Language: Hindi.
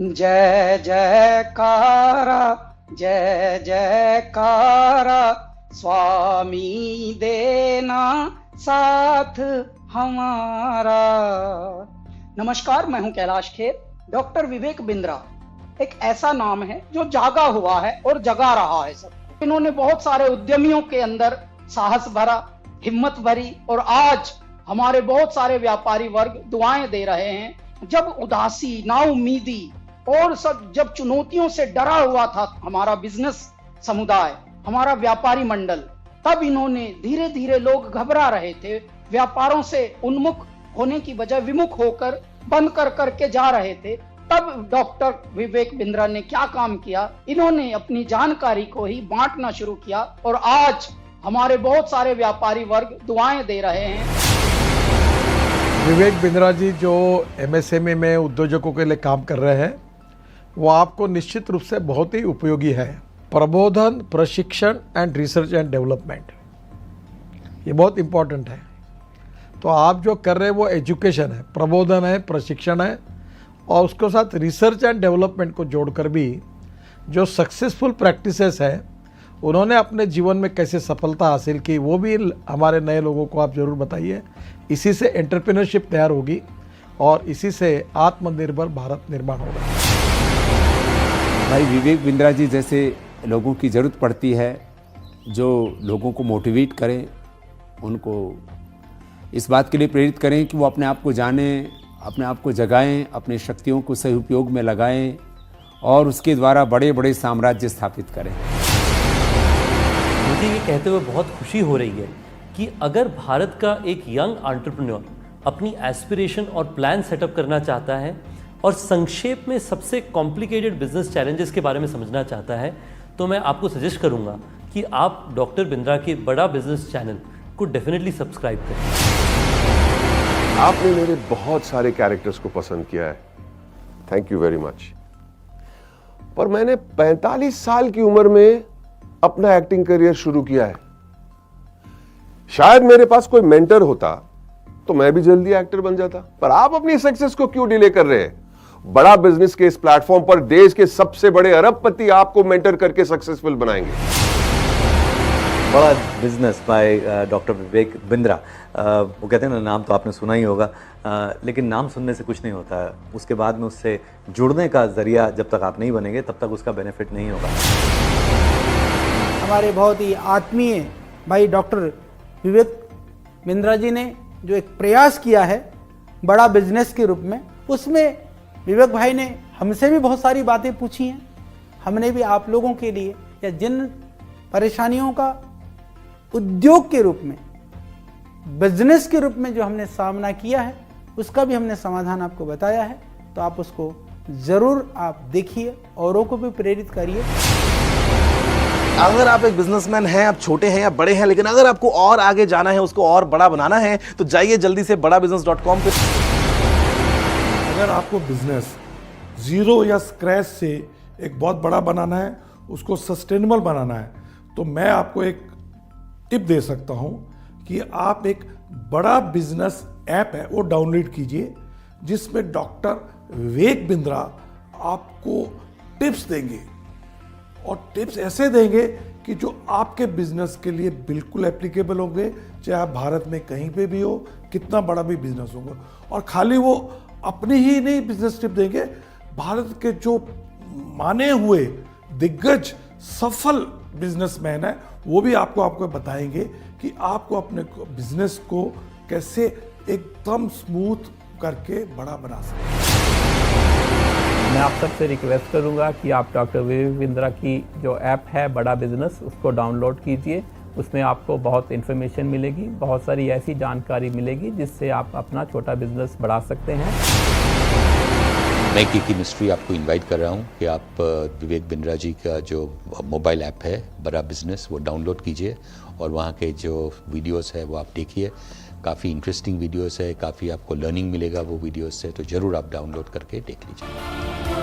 जय जयकारा जय जयकारा स्वामी देना साथ हमारा। नमस्कार, मैं हूं कैलाश खेर। डॉक्टर विवेक बिंद्रा एक ऐसा नाम है जो जागा हुआ है और जगा रहा है सब। इन्होंने बहुत सारे उद्यमियों के अंदर साहस भरा, हिम्मत भरी और आज हमारे बहुत सारे व्यापारी वर्ग दुआएं दे रहे हैं। जब उदासी, नाउमीदी और सब जब चुनौतियों से डरा हुआ था हमारा बिजनेस समुदाय, हमारा व्यापारी मंडल, तब इन्होंने धीरे धीरे, लोग घबरा रहे थे, व्यापारों से उन्मुख होने की बजाय विमुख होकर बंद कर करके जा रहे थे, तब डॉक्टर विवेक बिंद्रा ने क्या काम किया, इन्होंने अपनी जानकारी को ही बांटना शुरू किया और आज हमारे बहुत सारे व्यापारी वर्ग दुआएं दे रहे हैं। विवेक बिंद्रा जी जो एमएसएमई में उद्योजकों के लिए काम कर रहे हैं, वो आपको निश्चित रूप से बहुत ही उपयोगी है। प्रबोधन, प्रशिक्षण एंड रिसर्च एंड डेवलपमेंट, ये बहुत इम्पोर्टेंट है। तो आप जो कर रहे हैं वो एजुकेशन है, प्रबोधन है, प्रशिक्षण है और उसके साथ रिसर्च एंड डेवलपमेंट को जोड़कर भी जो सक्सेसफुल प्रैक्टिसेस है उन्होंने अपने जीवन में कैसे सफलता हासिल की, वो भी हमारे नए लोगों को आप ज़रूर बताइए। इसी से एंटरप्रेन्योरशिप तैयार होगी और इसी से आत्मनिर्भर भारत निर्माण होगा। भाई विवेक बिंद्रा जी जैसे लोगों की ज़रूरत पड़ती है, जो लोगों को मोटिवेट करें, उनको इस बात के लिए प्रेरित करें कि वो अपने आप को जानें, अपने आप को जगाएं, अपनी शक्तियों को सही उपयोग में लगाएं और उसके द्वारा बड़े बड़े साम्राज्य स्थापित करें। मुझे ये कहते हुए बहुत खुशी हो रही है कि अगर भारत का एक यंग एंटरप्रेन्योर अपनी एस्पिरेशन और प्लान सेटअप करना चाहता है और संक्षेप में सबसे कॉम्प्लिकेटेड बिजनेस चैलेंजेस के बारे में समझना चाहता है, तो मैं आपको सजेस्ट करूंगा कि आप डॉक्टर बिंद्रा के बड़ा बिजनेस चैनल को डेफिनेटली सब्सक्राइब करें। आपने मेरे बहुत सारे कैरेक्टर्स को पसंद किया है, थैंक यू वेरी मच। पर मैंने 45 साल की उम्र में अपना एक्टिंग करियर शुरू किया है। शायद मेरे पास कोई मेंटर होता तो मैं भी जल्दी एक्टर बन जाता। पर आप अपनी सक्सेस को क्यों डिले कर रहे हैं? बड़ा बिजनेस के इस प्लेटफॉर्म पर देश के सबसे बड़े अरबपति आपको मेंटर करके सक्सेसफुल बनाएंगे। बड़ा business by doctor Vivek Bindra. वो कहते हैं ना, नाम तो आपने सुना ही होगा, लेकिन नाम सुनने से कुछ नहीं होता। उसके बाद में उससे जुड़ने का जरिया जब तक आप नहीं बनेंगे तब तक उसका बेनिफिट नहीं होगा। हमारे बहुत ही आत्मीय भाई डॉक्टर विवेक बिंद्रा जी ने जो एक प्रयास किया है बड़ा बिजनेस के रूप में, उसमें विवेक भाई ने हमसे भी बहुत सारी बातें पूछी हैं। हमने भी आप लोगों के लिए, या जिन परेशानियों का उद्योग के रूप में, बिजनेस के रूप में जो हमने सामना किया है, उसका भी हमने समाधान आपको बताया है। तो आप उसको ज़रूर आप देखिए, औरों को भी प्रेरित करिए। अगर आप एक बिजनेसमैन हैं, आप छोटे हैं या बड़े हैं, लेकिन अगर आपको और आगे जाना है, उसको और बड़ा बनाना है, तो जाइए जल्दी से badabusiness.com पे। अगर आपको बिजनेस जीरो या स्क्रैच से एक बहुत बड़ा बनाना है, उसको सस्टेनेबल बनाना है, तो मैं आपको एक टिप दे सकता हूं कि आप एक बड़ा बिजनेस ऐप है वो डाउनलोड कीजिए, जिसमें डॉक्टर विवेक बिंद्रा आपको टिप्स देंगे और टिप्स ऐसे देंगे कि जो आपके बिजनेस के लिए बिल्कुल एप्लीकेबल होंगे, चाहे आप भारत में कहीं पे भी हो, कितना बड़ा भी बिजनेस होगा। और खाली वो अपनी ही नहीं बिजनेस टिप देंगे, भारत के जो माने हुए दिग्गज सफल बिजनेसमैन है वो भी आपको बताएंगे कि आपको अपने बिजनेस को कैसे एकदम स्मूथ करके बड़ा बना सकते। मैं आप सबसे रिक्वेस्ट करूंगा कि आप डॉक्टर विवेक बिंद्रा की जो ऐप है बड़ा बिजनेस, उसको डाउनलोड कीजिए। उसमें आपको बहुत इन्फॉर्मेशन मिलेगी, बहुत सारी ऐसी जानकारी मिलेगी जिससे आप अपना छोटा बिजनेस बढ़ा सकते हैं। मैं की मिस्ट्री आपको इनवाइट कर रहा हूं कि आप विवेक बिंद्रा जी का जो मोबाइल ऐप है बड़ा बिजनेस, वो डाउनलोड कीजिए और वहाँ के जो वीडियोस है वो आप देखिए। काफ़ी इंटरेस्टिंग वीडियोस है, काफ़ी आपको लर्निंग मिलेगा वो वीडियोस से, तो ज़रूर आप डाउनलोड करके देख लीजिए।